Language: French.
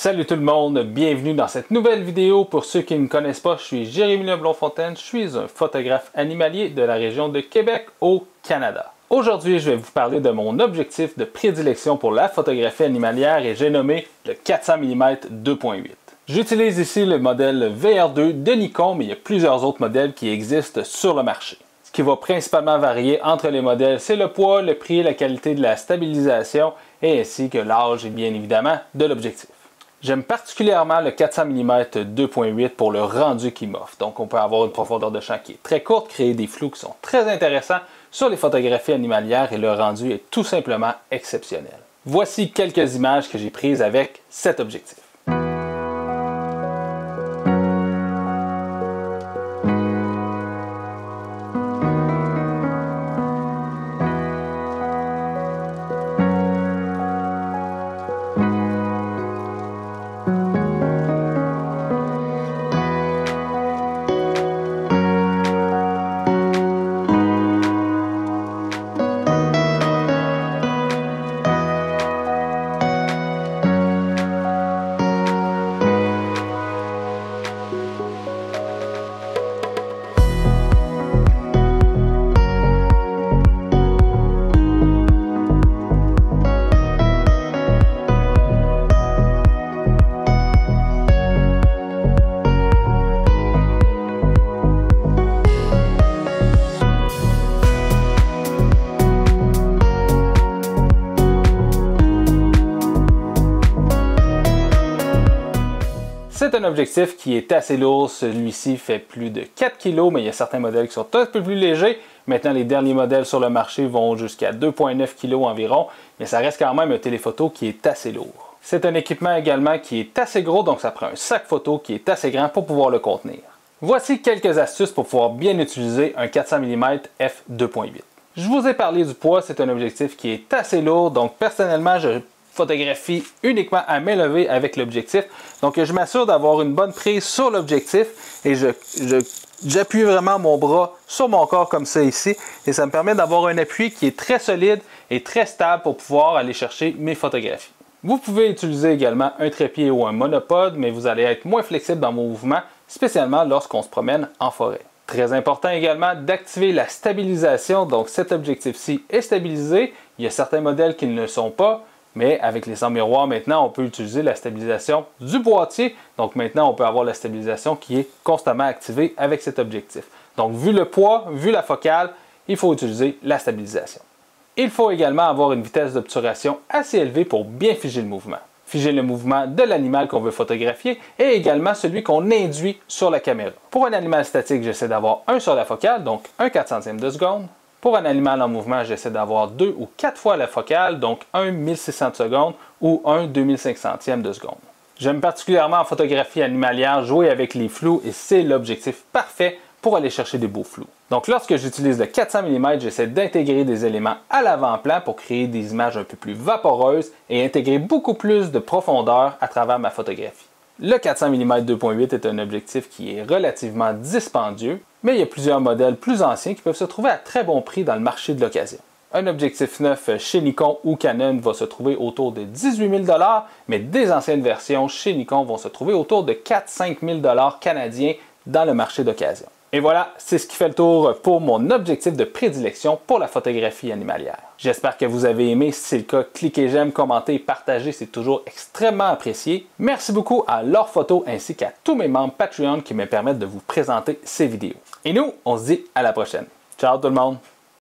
Salut tout le monde, bienvenue dans cette nouvelle vidéo. Pour ceux qui ne me connaissent pas, je suis Jérémy Leblond-Fontaine, je suis un photographe animalier de la région de Québec au Canada. Aujourd'hui, je vais vous parler de mon objectif de prédilection pour la photographie animalière et j'ai nommé le 400 mm 2.8. J'utilise ici le modèle VR2 de Nikon, mais il y a plusieurs autres modèles qui existent sur le marché. Ce qui va principalement varier entre les modèles, c'est le poids, le prix, la qualité de la stabilisation et ainsi que l'âge et bien évidemment de l'objectif. J'aime particulièrement le 400 mm 2.8 pour le rendu qu'il m'offre. Donc on peut avoir une profondeur de champ qui est très courte, créer des flous qui sont très intéressants sur les photographies animalières et le rendu est tout simplement exceptionnel. Voici quelques images que j'ai prises avec cet objectif. C'est un objectif qui est assez lourd, celui-ci fait plus de 4 kg, mais il y a certains modèles qui sont un peu plus légers. Maintenant, les derniers modèles sur le marché vont jusqu'à 2,9 kg environ, mais ça reste quand même un téléphoto qui est assez lourd. C'est un équipement également qui est assez gros, donc ça prend un sac photo qui est assez grand pour pouvoir le contenir. Voici quelques astuces pour pouvoir bien utiliser un 400 mm f2.8. Je vous ai parlé du poids, c'est un objectif qui est assez lourd, donc personnellement, je photographie uniquement à main levée avec l'objectif. Donc je m'assure d'avoir une bonne prise sur l'objectif et j'appuie vraiment mon bras sur mon corps comme ça ici et ça me permet d'avoir un appui qui est très solide et très stable pour pouvoir aller chercher mes photographies. Vous pouvez utiliser également un trépied ou un monopode, mais vous allez être moins flexible dans vos mouvements, spécialement lorsqu'on se promène en forêt. Très important également d'activer la stabilisation, donc cet objectif-ci est stabilisé. Il y a certains modèles qui ne le sont pas, mais avec les sans miroirs, maintenant, on peut utiliser la stabilisation du boîtier. Donc maintenant, on peut avoir la stabilisation qui est constamment activée avec cet objectif. Donc vu le poids, vu la focale, il faut utiliser la stabilisation. Il faut également avoir une vitesse d'obturation assez élevée pour bien figer le mouvement. Figer le mouvement de l'animal qu'on veut photographier et également celui qu'on induit sur la caméra. Pour un animal statique, j'essaie d'avoir un sur la focale, donc un 4/100 de seconde. Pour un animal en mouvement, j'essaie d'avoir 2 ou 4 fois la focale, donc un 1600 de seconde ou un 2500e de seconde. J'aime particulièrement en photographie animalière jouer avec les flous et c'est l'objectif parfait pour aller chercher des beaux flous. Donc lorsque j'utilise le 400 mm, j'essaie d'intégrer des éléments à l'avant-plan pour créer des images un peu plus vaporeuses et intégrer beaucoup plus de profondeur à travers ma photographie. Le 400 mm 2.8 est un objectif qui est relativement dispendieux, mais il y a plusieurs modèles plus anciens qui peuvent se trouver à très bon prix dans le marché de l'occasion. Un objectif neuf chez Nikon ou Canon va se trouver autour de 18 000 $, mais des anciennes versions chez Nikon vont se trouver autour de 4-5 000 $ canadiens dans le marché d'occasion. Et voilà, c'est ce qui fait le tour pour mon objectif de prédilection pour la photographie animalière. J'espère que vous avez aimé. Si c'est le cas, cliquez j'aime, commentez, partagez, c'est toujours extrêmement apprécié. Merci beaucoup à Leurs Photos ainsi qu'à tous mes membres Patreon qui me permettent de vous présenter ces vidéos. Et nous, on se dit à la prochaine. Ciao tout le monde!